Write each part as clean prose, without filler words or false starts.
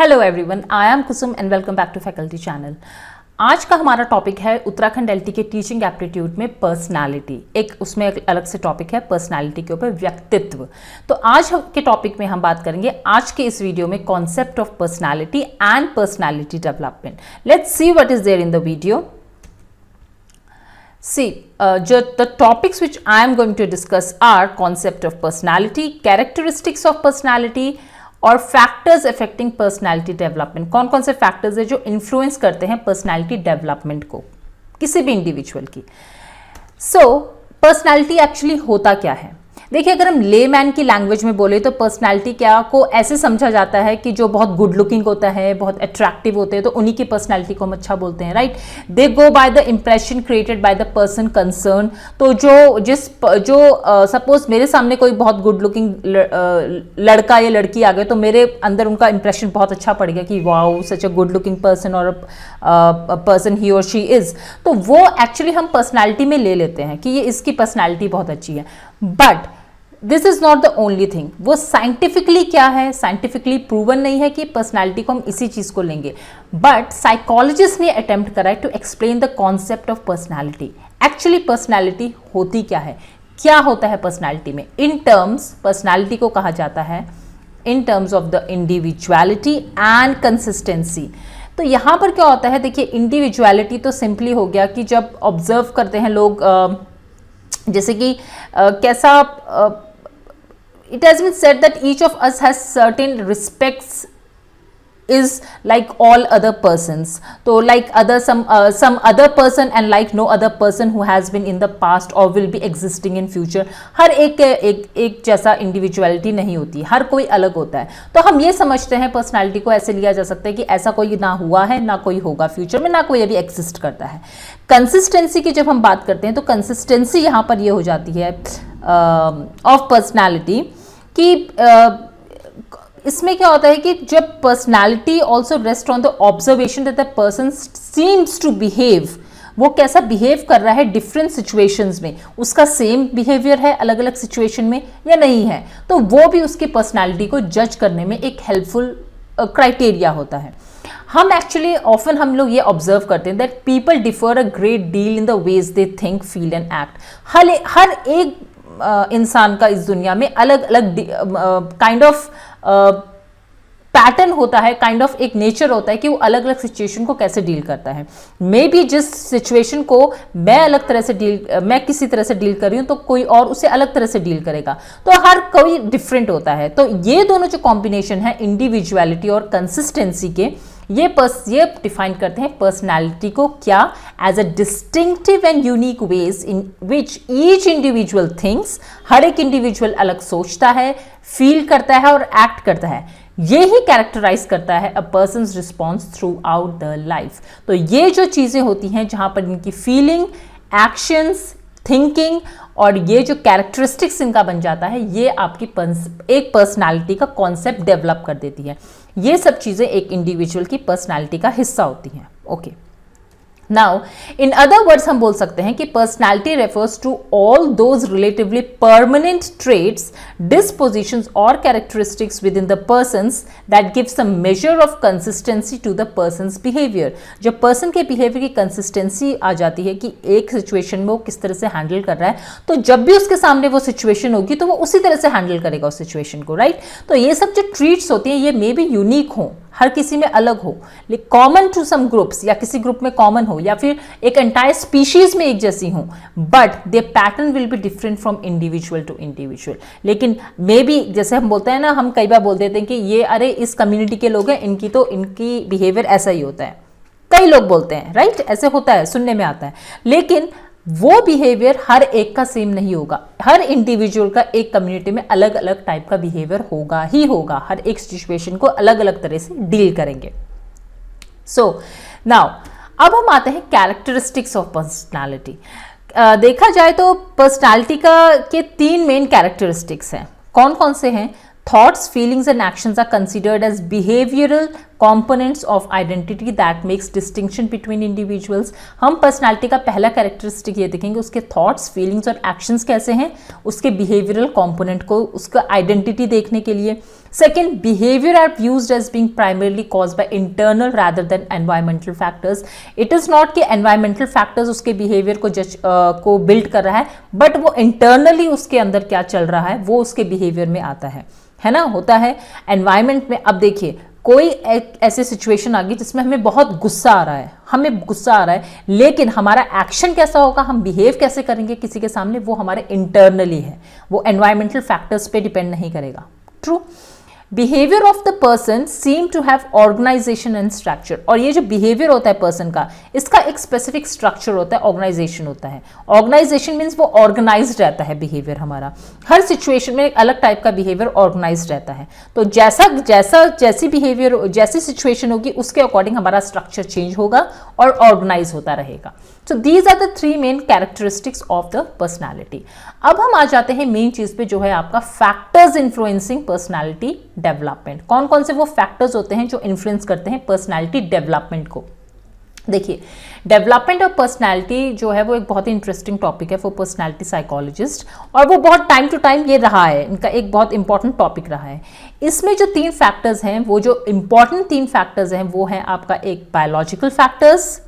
Hello everyone, I am Kusum and welcome back to faculty channel. आज का हमारा topic है उत्तराखंड एलटी के टीचिंग एप्टीट्यूड में पर्सनालिटी। उसमें एक अलग से टॉपिक है पर्सनालिटी के ऊपर, व्यक्तित्व। तो आज के टॉपिक में हम बात करेंगे आज के इस वीडियो में concept of personality and personality development. Let's see what is there in the video. See, the topics which I am going to discuss are concept of personality, characteristics of personality और factors affecting personality development. कौन कौन से factors है जो influence करते हैं personality development को, किसी भी इंडिविजुअल की। पर्सनालिटी एक्चुअली होता क्या है? देखिए, अगर हम लेमैन की लैंग्वेज में बोले तो पर्सनालिटी क्या को ऐसे समझा जाता है कि जो बहुत गुड लुकिंग होता है, बहुत अट्रैक्टिव होते हैं, तो उन्हीं की पर्सनालिटी को हम अच्छा बोलते हैं, right. They go by the impression created by the person concern. तो जो सपोज मेरे सामने कोई बहुत गुड लुकिंग लड़का या लड़की आ गए तो मेरे अंदर उनका इंप्रेशन बहुत अच्छा पड़ गया कि wow, such a good looking person और पर्सन ही और शी इज। तो वो एक्चुअली हम पर्सनालिटी में ले लेते हैं कि ये इसकी पर्सनालिटी बहुत अच्छी है। But this is not the only thing. वो साइंटिफिकली क्या है, साइंटिफिकली प्रूवन नहीं है कि पर्सनालिटी को हम इसी चीज को लेंगे। बट साइकोलॉजिस्ट ने अटेम्प्ट करा है to explain the concept of personality. Actually personality होती क्या है, क्या होता है पर्सनालिटी में। इन टर्म्स, पर्सनालिटी को कहा जाता है in terms of the individuality and consistency. तो यहां पर क्या होता है, देखिए, इंडिविजुअलिटी तो सिंपली हो गया कि जब ऑब्जर्व करते हैं लोग, जैसे कि कैसा it has been said that each of us has certain respects is like all other persons. So like some other person and like no other person who has been in the past or will be existing in future. हर एक जैसा individuality नहीं होती, हर कोई अलग होता है। तो हम ये समझते हैं पर्सनालिटी को ऐसे लिया जा सकता है कि ऐसा कोई ना हुआ है, ना कोई होगा फ्यूचर में, ना कोई अभी एग्जिस्ट करता है। कंसिस्टेंसी की जब हम बात करते हैं तो कंसिस्टेंसी यहाँ पर ये हो जाती है ऑफ पर्सनालिटी कि इसमें क्या होता है कि जब personality also rest on the observation that the person seems to behave, वो कैसा बिहेव कर रहा है डिफरेंट सिचुएशंस में, उसका सेम बिहेवियर है अलग अलग सिचुएशन में या नहीं है, तो वो भी उसकी पर्सनालिटी को जज करने में एक हेल्पफुल क्राइटेरिया होता है। हम एक्चुअली ऑफन हम लोग ये ऑब्जर्व करते हैं that people differ a great deal in the ways they think, feel and act. हर एक इंसान का इस दुनिया में अलग अलग काइंड ऑफ पैटर्न होता है, काइंड ऑफ एक नेचर होता है कि वो अलग अलग सिचुएशन को कैसे डील करता है। मे बी जिस सिचुएशन को मैं किसी तरह से डील कर रही हूँ तो कोई और उसे अलग तरह से डील करेगा। तो हर कोई डिफरेंट होता है। तो ये दोनों जो कॉम्बिनेशन है इंडिविजुअलिटी और कंसिस्टेंसी के, ये डिफाइन करते हैं पर्सनालिटी को क्या, as a distinctive and unique ways in which each individual things. हर एक इंडिविजुअल अलग सोचता है, फील करता है और एक्ट करता है। ये ही कैरेक्टराइज करता है a person's response throughout the life. तो ये जो चीजें होती हैं जहां पर इनकी फीलिंग, एक्शंस, थिंकिंग और ये जो कैरेक्टरिस्टिक्स इनका बन जाता है, ये आपकी एक पर्सनालिटी का कॉन्सेप्ट डेवलप कर देती है। ये सब चीजें एक इंडिविजुअल की पर्सनालिटी का हिस्सा होती हैं। Okay, now in other words हम बोल सकते हैं कि personality refers to all those relatively permanent traits, dispositions और characteristics within the person's that gives a measure of consistency to the person's behaviour. जब पर्सन के बिहेवियर की consistency आ जाती है कि एक सिचुएशन में वो किस तरह से हैंडल कर रहा है, तो जब भी उसके सामने वो सिचुएशन होगी तो वो उसी तरह से हैंडल करेगा उस सिचुएशन को, राइट। तो ये सब जो ट्रीट्स होती हैं ये मे बी यूनिक हो, हर किसी में अलग हो, लेकिन कॉमन टू सम ग्रुप्स, या किसी ग्रुप में कॉमन हो, या फिर एक एंटायर स्पीशीज में एक जैसी हो, but the pattern will be different from individual to individual. लेकिन मे बी जैसे हम बोलते हैं ना, हम कई बार बोल देते हैं कि ये अरे इस कम्युनिटी के लोग हैं, इनकी बिहेवियर ऐसा ही होता है। कई लोग बोलते हैं, राइट, ऐसे होता है, सुनने में आता है। लेकिन वो बिहेवियर हर एक का सेम नहीं होगा। हर इंडिविजुअल का एक कम्युनिटी में अलग अलग टाइप का बिहेवियर होगा ही होगा। हर एक सिचुएशन को अलग अलग तरह से डील करेंगे। सो नाउ अब हम आते हैं कैरेक्टरिस्टिक्स ऑफ पर्सनालिटी। देखा जाए तो पर्सनालिटी के 3 मेन कैरेक्टरिस्टिक्स हैं। कौन कौन से हैं? Thoughts, feelings and actions are considered as behavioural components of identity that makes distinction between individuals। हम पर्सनालिटी का पहला कैरेक्टरिस्टिक ये देखेंगे, उसके थॉट्स, फीलिंग्स और एक्शंस कैसे हैं, उसके बिहेवियरल कंपोनेंट को, उसका आइडेंटिटी देखने के लिए। Second, behaviour are used as being primarily caused by internal rather than environmental factors. It is not कि एनवायरमेंटल फैक्टर्स उसके बिहेवियर को बिल्ड कर रहा है, बट वो इंटरनली उसके अंदर क्या चल रहा है वो उसके बिहेवियर में आता है ना, होता है एनवायरमेंट में। अब देखिए कोई एक ऐसी सिचुएशन आ गई जिसमें हमें बहुत गुस्सा आ रहा है, लेकिन हमारा एक्शन कैसा होगा, हम बिहेव कैसे करेंगे किसी के सामने, वो हमारे इंटरनली है, वो एनवायरमेंटल फैक्टर्स पे डिपेंड नहीं करेगा। True. Behaviour of the person seem to have organisation and structure. और ये जो बिहेवियर होता है पर्सन का, इसका एक स्पेसिफिक स्ट्रक्चर होता है, ऑर्गेनाइजेशन होता है। ऑर्गेनाइजेशन मीन्स वो ऑर्गेनाइज्ड रहता है बिहेवियर हमारा, हर सिचुएशन में एक अलग टाइप का बिहेवियर ऑर्गेनाइज्ड रहता है। तो जैसी बिहेवियर, जैसी सिचुएशन होगी उसके अकॉर्डिंग हमारा स्ट्रक्चर चेंज होगा और ऑर्गेनाइज होता रहेगा। So these are the three main characteristics of the personality। अब हम आ जाते हैं मेन चीज पे, जो है आपका फैक्टर्स इन्फ्लुएंसिंग पर्सनालिटी डेवलपमेंट। कौन कौन से वो फैक्टर्स होते हैं जो इन्फ्लुएंस करते हैं पर्सनालिटी डेवलपमेंट को। देखिए, डेवलपमेंट ऑफ पर्सनालिटी जो है वो एक बहुत ही इंटरेस्टिंग टॉपिक है फॉर पर्सनालिटी साइकोलॉजिस्ट, और वो बहुत टाइम टू टाइम ये रहा है, इनका एक बहुत इंपॉर्टेंट टॉपिक रहा है। इसमें जो 3 फैक्टर्स हैं, वो जो इंपॉर्टेंट 3 फैक्टर्स हैं, वो हैं आपका एक biological factors,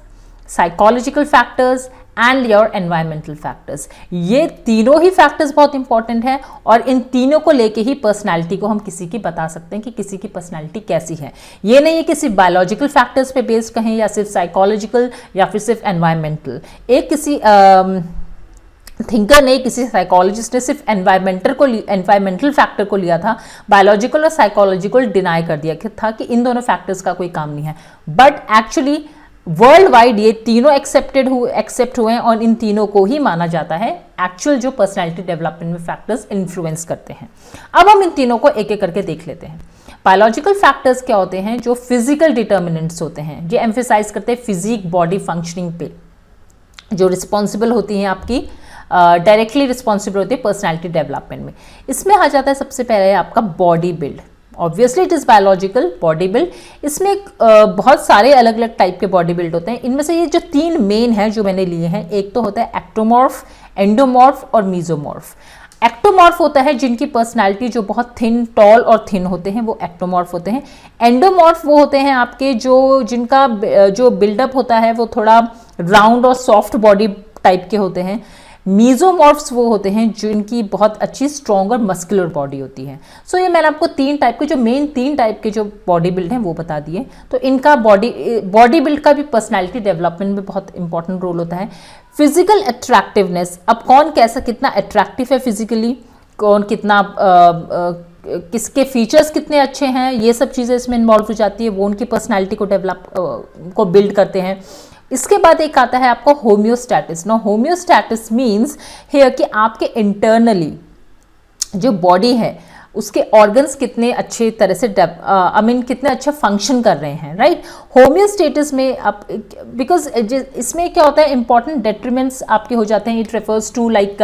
psychological factors and your environmental factors. ये तीनों ही फैक्टर्स बहुत इंपॉर्टेंट है, और इन तीनों को लेके ही पर्सनालिटी को हम किसी की बता सकते हैं कि किसी की पर्सनालिटी कैसी है। ये नहीं है कि सिर्फ बायोलॉजिकल फैक्टर्स पे बेस्ड कहें, या सिर्फ साइकोलॉजिकल, या फिर सिर्फ एनवायरमेंटल। एक किसी थिंकर ने, किसी साइकोलॉजिस्ट ने सिर्फ एनवायरमेंटल फैक्टर को लिया था, बायोलॉजिकल और साइकोलॉजिकल डिनाई कर दिया था कि इन दोनों फैक्टर्स का कोई काम नहीं है। बट एक्चुअली वर्ल्ड वाइड ये तीनों एक्सेप्ट हुए हैं, और इन तीनों को ही माना जाता है एक्चुअल जो पर्सनालिटी डेवलपमेंट में फैक्टर्स इन्फ्लुएंस करते हैं। अब हम इन तीनों को एक एक करके देख लेते हैं। बायोलॉजिकल फैक्टर्स क्या होते हैं, जो फिजिकल डिटर्मिनेंट्स होते हैं, ये एम्फेसाइज करते हैं फिजिक बॉडी फंक्शनिंग पे, जो रिस्पॉन्सिबल होती हैं आपकी, डायरेक्टली रिस्पॉन्सिबल होती है पर्सनालिटी डेवलपमेंट में। इसमें आ जाता है सबसे पहले आपका body build. Obviously it is biological body build. इसमें बहुत सारे अलग अलग टाइप के बॉडी बिल्ड होते हैं। इनमें से ये जो 3 मेन है जो मैंने लिए हैं, एक तो होता है एक्टोमॉर्फ, एंडोमॉर्फ और मीजोमॉर्फ। एक्टोमॉर्फ होता है जिनकी पर्सनालिटी जो बहुत थिन, टॉल और थिन होते हैं, वो एक्टोमॉर्फ होते हैं। एंडोमॉर्फ वो होते हैं आपके जिनका जो बिल्डअप होता है वो थोड़ा राउंड और सॉफ्ट बॉडी टाइप के होते हैं। मीजोमॉर्फ्स वो होते हैं जिनकी बहुत अच्छी स्ट्रॉन्ग और मस्कुलर बॉडी होती है। सो ये मैंने आपको 3 टाइप के, जो मेन 3 टाइप के जो बॉडी बिल्ड हैं वो बता दिए। तो इनका बॉडी बिल्ड का भी पर्सनालिटी डेवलपमेंट में बहुत इंपॉर्टेंट रोल होता है। फिजिकल अट्रैक्टिवनेस, अब कौन कैसा कितना अट्रैक्टिव है फिजिकली, कौन कितना किसके फीचर्स कितने अच्छे हैं, ये सब चीज़ें इसमें इन्वॉल्व हो जाती है, वो उनकी पर्सनालिटी को बिल्ड करते हैं। इसके बाद एक आता है आपको होम्योस्टैटिस। नो, होम्योस्टैटिस मीन्स है कि आपके इंटरनली जो बॉडी है उसके ऑर्गन्स कितने अच्छे तरह से कितने अच्छे फंक्शन कर रहे हैं, राइट। होम्योस्टेटिस में आप, बिकॉज इसमें क्या होता है, इंपॉर्टेंट डेट्रीमेंट्स आपके हो जाते हैं। It refers to like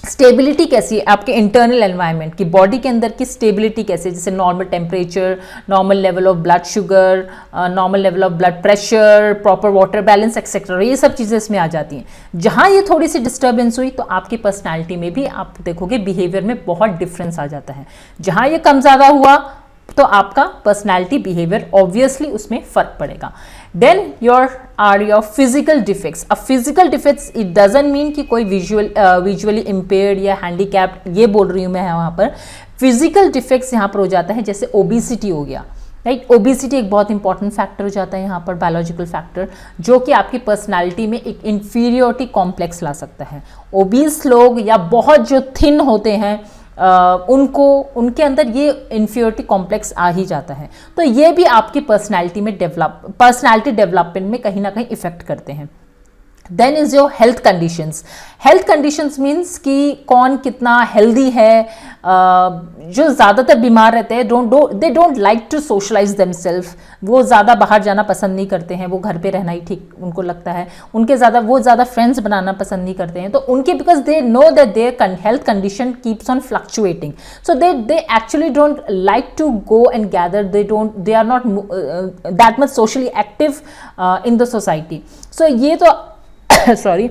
stability कैसी है आपके इंटरनल एनवायरनमेंट की, बॉडी के अंदर की स्टेबिलिटी कैसी है, जैसे normal temperature, normal level of blood sugar, normal level of blood pressure, proper water balance etcetera, ये सब चीज़ें इसमें आ जाती हैं। जहाँ ये थोड़ी सी डिस्टर्बेंस हुई तो आपकी पर्सनालिटी में भी आप देखोगे बिहेवियर में बहुत डिफरेंस आ जाता है। जहाँ ये कम ज़्यादा हुआ तो आपका पर्सनालिटी बिहेवियर ऑब्वियसली उसमें फर्क पड़ेगा। Then your physical defects. अब physical defects it doesn't mean कि कोई विजुअली इम्पेयर्ड या हैंडीकैप्ड, ये बोल रही हूँ मैं यहाँ पर। फिजिकल डिफेक्ट्स यहाँ पर हो जाता है, जैसे ओबेसिटी हो गया, राइट। ओबेसिटी एक बहुत इंपॉर्टेंट फैक्टर हो जाता है यहाँ पर, बायोलॉजिकल फैक्टर, जो कि आपकी पर्सनालिटी में एक इंफीरियोरिटी कॉम्प्लेक्स ला सकता है। ओबीस लोग या बहुत जो थिन होते हैं उनके अंदर ये इन्फीरियोरिटी कॉम्प्लेक्स आ ही जाता है। तो ये भी आपकी पर्सनालिटी डेवलपमेंट में कहीं ना कहीं इफेक्ट करते हैं। Then is your health conditions. Health conditions means कि कौन कितना हेल्दी है। जो ज़्यादातर बीमार रहते हैं they don't like to socialise themselves, वो ज़्यादा बाहर जाना पसंद नहीं करते हैं, वो घर पे रहना ही ठीक उनको लगता है। वो ज़्यादा फ्रेंड्स बनाना पसंद नहीं करते हैं, तो उनके because they know that their health condition keeps on fluctuating, so they actually don't like to go and gather, they are not that much socially active in the society. So ये तो sorry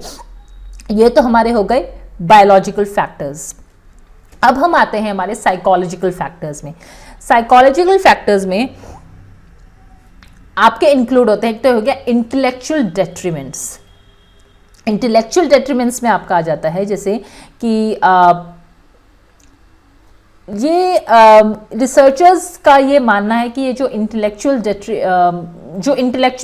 ये तो हमारे हो गए biological factors. अब हम आते हैं हमारे साइकोलॉजिकल फैक्टर्स में। साइकोलॉजिकल फैक्टर्स में आपके इंक्लूड होते हैं, एक तो हो गया इंटेलेक्चुअल डेट्रीमेंट्स। इंटेलेक्चुअल डेट्रीमेंट्स में आपका आ जाता है जैसे कि ये रिसर्चर्स का ये मानना है कि ये जो इंटेलेक्चुअल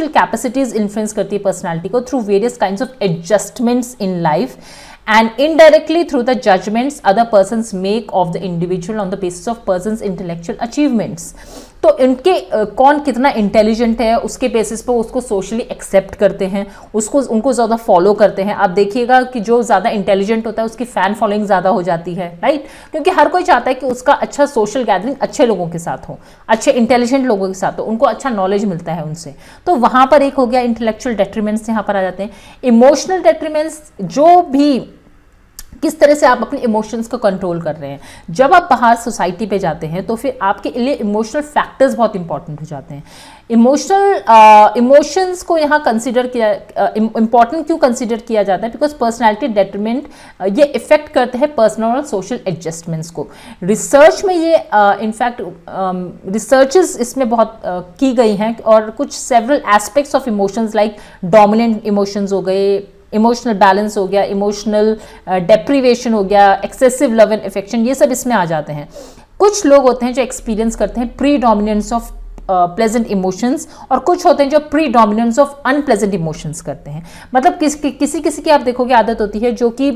कैपेसिटीज इन्फ्लुएंस करती है पर्सनालिटी को through various kinds of adjustments in life and indirectly through the judgments other persons make of the individual on the basis of person's intellectual achievements। तो इनके कौन कितना इंटेलिजेंट है उसके बेसिस पर उसको सोशली एक्सेप्ट करते हैं, उनको ज़्यादा फॉलो करते हैं। आप देखिएगा कि जो ज़्यादा इंटेलिजेंट होता है उसकी फ़ैन फॉलोइंग ज़्यादा हो जाती है, राइट, क्योंकि हर कोई चाहता है कि उसका अच्छा सोशल गैदरिंग अच्छे लोगों के साथ हो, अच्छे इंटेलिजेंट लोगों के साथ हो, उनको अच्छा नॉलेज मिलता है उनसे। तो वहाँ पर एक हो गया इंटेलेक्चुअल डेट्रीमेंट्स यहाँ पर आ जाते हैं। इमोशनल डेट्रीमेंट्स, जो भी किस तरह से आप अपने इमोशंस को कंट्रोल कर रहे हैं। जब आप बाहर सोसाइटी पे जाते हैं तो फिर आपके लिए इमोशनल फैक्टर्स बहुत इंपॉर्टेंट हो जाते हैं। इमोशंस को यहाँ कंसिडर किया इंपॉर्टेंट क्यों कंसिडर किया जाता है, बिकॉज पर्सनैलिटी डेटरमिनेंट ये इफेक्ट करते हैं पर्सनल और सोशल एडजस्टमेंट्स को। रिसर्च में ये इनफैक्ट रिसर्चेस इसमें बहुत की गई हैं, और कुछ several aspects of emotions like dominant emotions हो गए, इमोशनल बैलेंस हो गया, इमोशनल डेप्रीवेशन हो गया, एक्सेसिव लव एंड अफेक्शन, ये सब इसमें आ जाते हैं। कुछ लोग होते हैं जो एक्सपीरियंस करते हैं pre dominance of pleasant emotions, और कुछ होते हैं जो pre dominance of unpleasant emotions करते हैं। मतलब किसी की आप देखोगे आदत होती है जो कि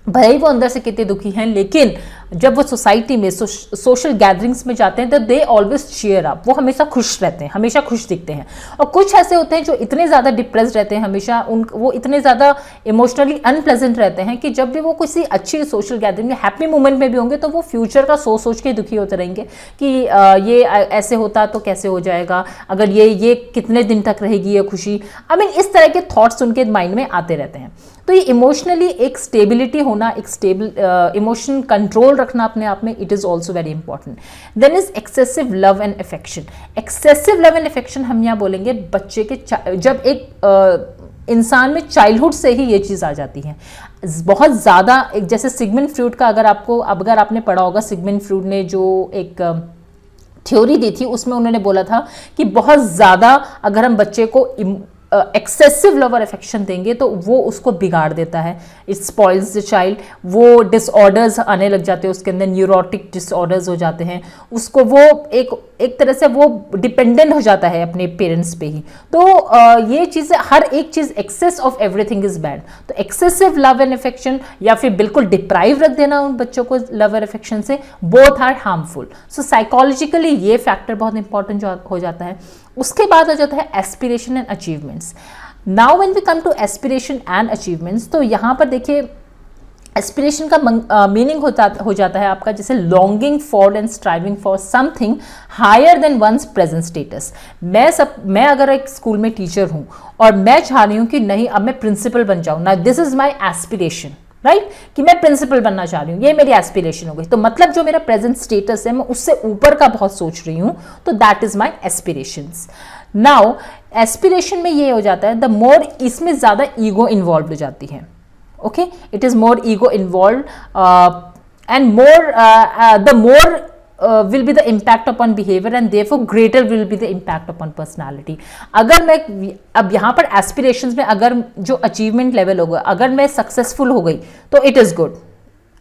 भले ही वो अंदर से कितने दुखी हैं, लेकिन जब वो सोसाइटी में सोशल गैदरिंग्स में जाते हैं तो दे ऑलवेज चीयर अप, वो हमेशा खुश रहते हैं, हमेशा खुश दिखते हैं। और कुछ ऐसे होते हैं जो इतने ज़्यादा डिप्रेस्ड रहते हैं, हमेशा वो इतने ज़्यादा इमोशनली अनप्लेजेंट रहते हैं कि जब भी वो किसी अच्छी सोशल गैदरिंग में हैप्पी मोमेंट में भी होंगे तो वो फ्यूचर का सोच के दुखी होते रहेंगे कि ये ऐसे होता तो कैसे हो जाएगा, अगर ये कितने दिन तक रहेगी ये खुशी। आई मीन इस तरह के थॉट्स उनके माइंड में आते रहते हैं। तो ये इमोशनली एक स्टेबिलिटी होना, एक स्टेबल इमोशन कंट्रोल रखना अपने आप में, it is also very important. Then is excessive love and affection. Excessive love and affection हम यहाँ बोलेंगे बच्चे के जब एक इंसान में चाइल्डहुड से ही ये चीज़ आ जाती है बहुत ज़्यादा। एक जैसे सिगमंड फ्रॉइड का अगर आपने पढ़ा होगा, सिगमंड फ्रॉइड ने जो एक थ्योरी दी थी उसमें उन्होंने बोला था कि बहुत ज़्यादा अगर हम बच्चे को एक्सेसिव लव और अफेक्शन देंगे तो वो उसको बिगाड़ देता है, इट स्पॉइल्स द चाइल्ड। वो डिसऑर्डर्स आने लग जाते हैं उसके अंदर, न्यूरोटिक डिसऑर्डर्स हो जाते हैं उसको, वो एक तरह से वो डिपेंडेंट हो जाता है अपने पेरेंट्स पे ही। तो ये चीज़ें, हर एक चीज़, excess of everything is bad. तो एक्सेसिव लव एंड अफेक्शन या फिर बिल्कुल डिप्राइव रख देना उन बच्चों को लव और अफेक्शन से, both are harmful. So psychologically ये फैक्टर बहुत इंपॉर्टेंट हो जाता है। उसके बाद आ जाता है aspiration and achievements. Now when we come to aspiration and achievements, तो यहाँ पर देखिए एस्पिरेशन का मीनिंग हो जाता है आपका जैसे longing for and striving for something higher than one's present status. मैं अगर एक स्कूल में टीचर हूँ और मैं चाह रही हूँ कि नहीं अब मैं प्रिंसिपल बन जाऊँ, ना this is my aspiration, right, कि मैं प्रिंसिपल बनना चाह रही हूँ, ये मेरी एस्पिरेशन हो गई। तो मतलब जो मेरा प्रेजेंट स्टेटस है मैं उससे ऊपर का बहुत सोच रही हूँ, तो that is my aspirations. Now aspiration में ये हो जाता है द मोर, इसमें ज़्यादा ईगो इन्वॉल्व हो जाती है। Okay, it is more ego involve and more the more will be the impact upon behavior and therefore greater will be the impact upon personality। अगर मैं अब यहाँ पर एस्पिरेशंस में अगर जो अचीवमेंट लेवल होगा, अगर मैं सक्सेसफुल हो गई तो it is good,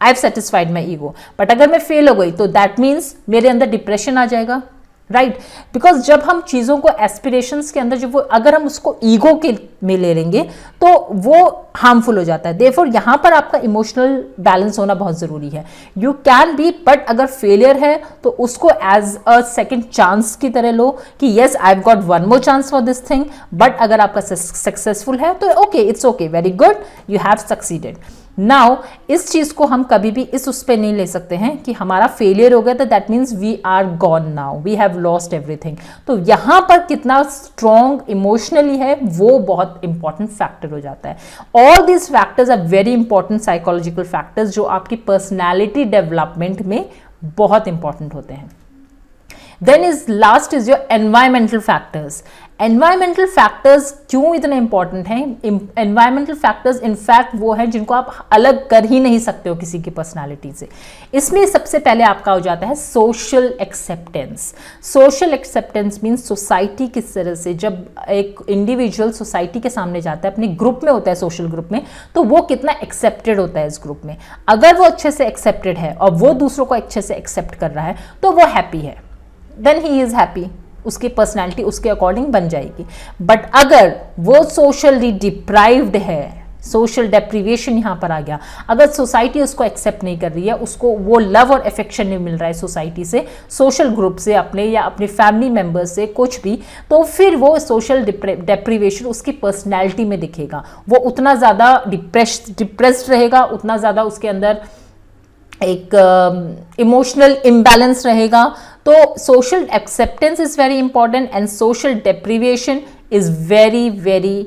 I have satisfied my ego. But अगर मैं फेल हो गई तो दैट मीन्स मेरे अंदर डिप्रेशन आ जाएगा, राइट बिकॉज जब हम चीज़ों को एस्पिरेशंस के अंदर, जब वो अगर हम उसको ईगो के में ले लेंगे तो वो हार्मफुल हो जाता है। देयरफॉर यहाँ पर आपका इमोशनल बैलेंस होना बहुत ज़रूरी है। यू कैन बी, बट अगर फेलियर है तो उसको एज अ सेकेंड चांस की तरह लो कि yes I have got one more chance for this thing. But अगर आपका सक्सेसफुल है तो okay, it's okay, very good, you have succeeded. Now इस चीज को हम कभी भी उस पे नहीं ले सकते हैं कि हमारा फेलियर हो गया तो that means we are gone now, we have lost everything. तो यहां पर कितना स्ट्रॉन्ग इमोशनली है वो बहुत इंपॉर्टेंट फैक्टर हो जाता है। All these factors are very important psychological factors जो आपकी पर्सनैलिटी डेवलपमेंट में बहुत इंपॉर्टेंट होते हैं। Then is last is your environmental factors. Environmental factors क्यों इतने इंपॉर्टेंट हैं? एनवायरमेंटल फैक्टर्स इनफैक्ट वो हैं जिनको आप अलग कर ही नहीं सकते हो किसी की पर्सनालिटी से। इसमें सबसे पहले आपका हो जाता है social acceptance. Social acceptance means society किस तरह से, जब एक इंडिविजुअल सोसाइटी के सामने जाता है, अपने ग्रुप में होता है, सोशल ग्रुप में, तो वो कितना एक्सेप्टेड होता है इस ग्रुप में। अगर वो अच्छे से एक्सेप्टेड है और वो दूसरों को अच्छे से एक्सेप्ट कर रहा है तो वो हैप्पी है, देन ही इज हैप्पी, उसकी पर्सनैलिटी उसके अकॉर्डिंग बन जाएगी। बट अगर वो सोशली डिप्राइव्ड है, सोशल डेप्रीवेशन यहां पर आ गया, अगर सोसाइटी उसको एक्सेप्ट नहीं कर रही है, उसको वो लव और अफेक्शन नहीं मिल रहा है सोसाइटी से, सोशल ग्रुप से, अपने या अपने फैमिली मेंबर्स से, कुछ भी, तो फिर वो सोशल डेप्रीवेशन उसकी पर्सनैलिटी में दिखेगा। वो उतना ज़्यादा डिप्रेस्ड रहेगा, उतना ज़्यादा उसके अंदर एक इमोशनल इम्बैलेंस रहेगा। तो social acceptance is very important and social deprivation is very very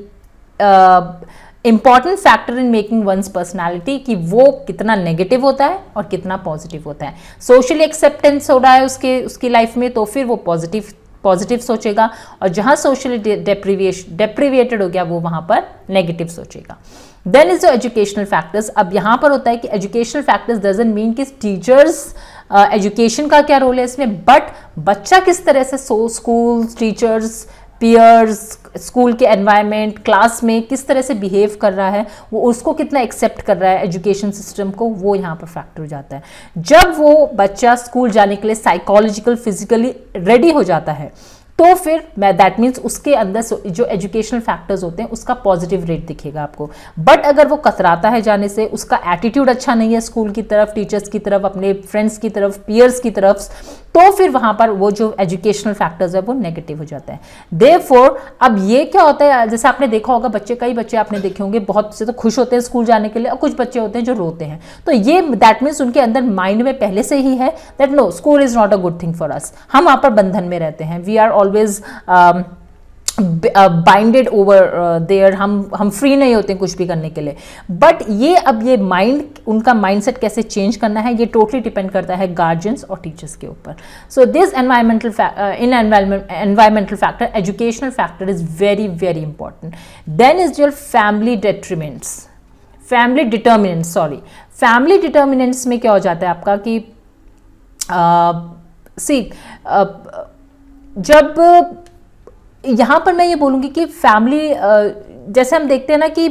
important factor in making one's personality, कि वो कितना नेगेटिव होता है और कितना पॉजिटिव होता है। सोशली एक्सेप्टेंस हो रहा है उसकी लाइफ में तो फिर वो पॉजिटिव सोचेगा, और जहां सोशली डेप्रीवेटेड हो गया वो वहां पर नेगेटिव सोचेगा। Then is the educational factors. अब यहां पर होता है कि एजुकेशनल फैक्टर्स डजंट मीन कि टीचर्स एजुकेशन का क्या रोल है इसमें, बट बच्चा किस तरह से स्कूल, टीचर्स, पीयर्स, स्कूल के एनवायरनमेंट, क्लास में किस तरह से बिहेव कर रहा है, वो उसको कितना एक्सेप्ट कर रहा है एजुकेशन सिस्टम को, वो यहाँ पर फैक्टर हो जाता है। जब वो बच्चा स्कूल जाने के लिए साइकोलॉजिकल, फिजिकली रेडी हो जाता है तो फिर दैट मीन्स उसके अंदर जो एजुकेशनल फैक्टर्स होते हैं उसका पॉजिटिव रेट दिखेगा आपको। बट अगर वो कतराता है जाने से, उसका एटीट्यूड अच्छा नहीं है स्कूल की तरफ, टीचर्स की तरफ, अपने फ्रेंड्स की तरफ, पीयर्स की तरफ, तो फिर वहां पर वो जो एजुकेशनल फैक्टर्स है वो नेगेटिव हो जाता है। देयरफॉर अब ये क्या होता है, जैसे आपने देखा होगा कई बच्चे आपने देखे होंगे, बहुत से तो खुश होते हैं स्कूल जाने के लिए और कुछ बच्चे होते हैं जो रोते हैं। तो ये दैट मीन्स उनके अंदर माइंड में पहले से ही है that no, school is not a good thing for us. हम वहां पर बंधन में रहते हैं, we are always binded over there, हम फ्री नहीं होते कुछ भी करने के लिए। बट ये अब ये माइंड, उनका माइंडसेट कैसे चेंज करना है ये टोटली डिपेंड करता है गार्जियंस और टीचर्स के ऊपर। So this environmental factor, educational factor is very very important. Then is your family determinants में क्या हो जाता है आपका कि जब यहाँ पर मैं ये बोलूँगी कि फैमिली, जैसे हम देखते हैं ना कि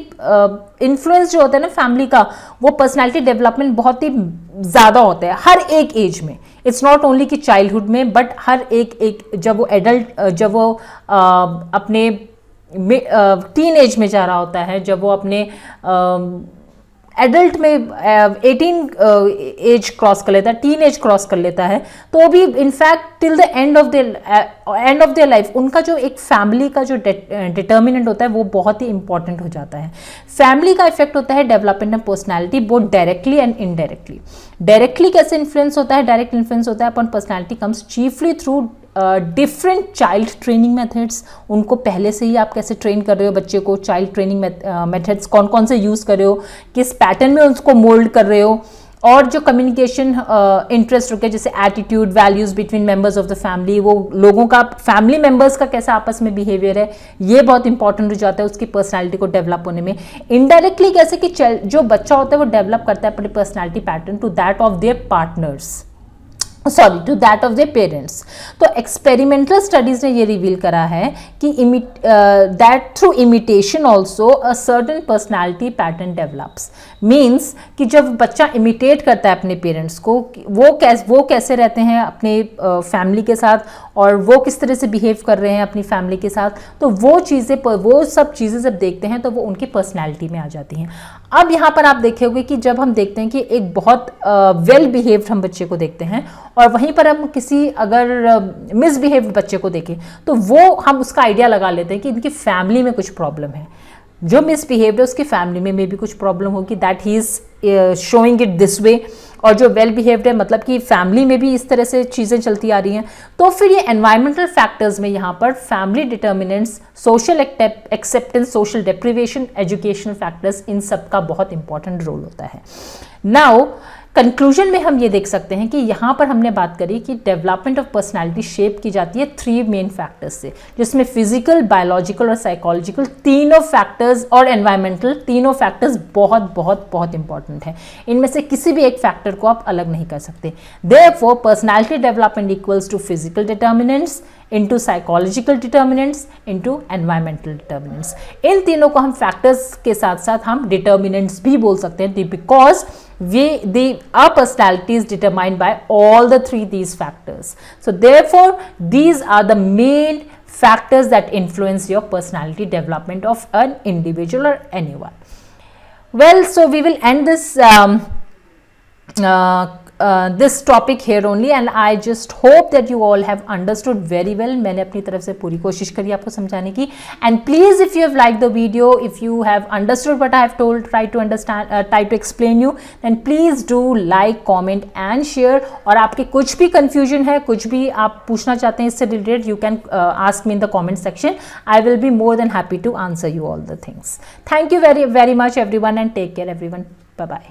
इन्फ्लुएंस जो होता है ना फैमिली का, वो पर्सनालिटी डेवलपमेंट बहुत ही ज़्यादा होता है हर एक एज में। इट्स नॉट ओनली कि चाइल्डहुड में, बट हर एक जब वो एडल्ट, जब वो अपने टीन एज में जा रहा होता है, जब वो अपने एडल्ट में 18 एज क्रॉस कर लेता है, टीन एज क्रॉस कर लेता है, तो भी in fact till the end of their life उनका जो एक फैमिली का जो डिटर्मिनेंट होता है वो बहुत ही इंपॉर्टेंट हो जाता है। फैमिली का इफेक्ट होता है development of personality both directly and indirectly. Directly कैसे इन्फ्लुएंस होता है? डायरेक्ट इन्फ्लुएंस होता है upon personality comes chiefly through different child training methods. उनको पहले से ही आप कैसे ट्रेन कर रहे हो बच्चे को, चाइल्ड ट्रेनिंग मेथड्स कौन कौन से यूज़ कर रहे हो, किस पैटर्न में उसको मोल्ड कर रहे हो, और जो कम्युनिकेशन इंटरेस्ट रुके, जैसे attitude, values between members of the family, वो लोगों का, फैमिली मेंबर्स का कैसा आपस में बिहेवियर है, ये बहुत इंपॉर्टेंट हो जाता है उसकी पर्सनालिटी को डेवलप होने में। इनडायरेक्टली कैसे कि जो बच्चा होता है वो डेवलप करता है अपनी personality pattern to that of their partners, to that of their parents. तो एक्सपेरिमेंटल स्टडीज ने ये रिवील करा है कि that through imitation also a certain personality pattern develops. Means कि जब बच्चा इमिटेट करता है अपने पेरेंट्स को, वो कैसे रहते हैं अपने फैमिली के साथ और वो किस तरह से बिहेव कर रहे हैं अपनी फैमिली के साथ, तो वो सब चीज़ें जब देखते हैं तो वो उनकी पर्सनैलिटी में आ जाती हैं। अब यहाँ पर आप देखेंगे कि जब हम देखते हैं कि एक बहुत वेल बिहेव्ड हम बच्चे को देखते हैं और वहीं पर हम किसी अगर मिसबिहेव्ड बच्चे को देखें तो वो हम उसका आइडिया लगा लेते हैं कि इनकी फैमिली में कुछ प्रॉब्लम है। जो मिसबिहेव्ड है उसकी फैमिली में भी कुछ प्रॉब्लम होगी, that he is showing it this way. और जो वेल बिहेव्ड है मतलब कि फैमिली में भी इस तरह से चीज़ें चलती आ रही हैं। तो फिर ये एनवायरमेंटल फैक्टर्स में यहाँ पर family determinants, social acceptance, social deprivation, educational factors, इन सब का बहुत इंपॉर्टेंट रोल होता है। नाउ कंक्लूजन में हम ये देख सकते हैं कि यहाँ पर हमने बात करी कि डेवलपमेंट ऑफ पर्सनालिटी शेप की जाती है 3 मेन फैक्टर्स से, जिसमें फिजिकल, बायोलॉजिकल और साइकोलॉजिकल तीनों फैक्टर्स और एनवायरमेंटल तीनों फैक्टर्स बहुत बहुत बहुत इंपॉर्टेंट हैं। इनमें से किसी भी एक फैक्टर को आप अलग नहीं कर सकते। Therefore personality development equals to physical determinants into psychological determinants into environmental determinants। इन तीनों को हम फैक्टर्स के साथ साथ हम डिटर्मिनेंट्स भी बोल सकते हैं, because our personality is determined by all the 3 these factors. So therefore these are the main factors that influence your personality development of an individual or anyone. Well, so we will end this topic here only, and I just hope that you all have understood very well. मैंने अपनी तरफ से पूरी कोशिश करी आपको समझाने की। And please, if you have liked the video, if you have understood what I have told, try to explain you, then please do like, comment and share। और आपके कुछ भी confusion है, कुछ भी आप पूछना चाहते हैं इससे related, you can ask me in the comment section. I will be more than happy to answer you all the things. Thank you very very much everyone, and take care everyone. Bye bye.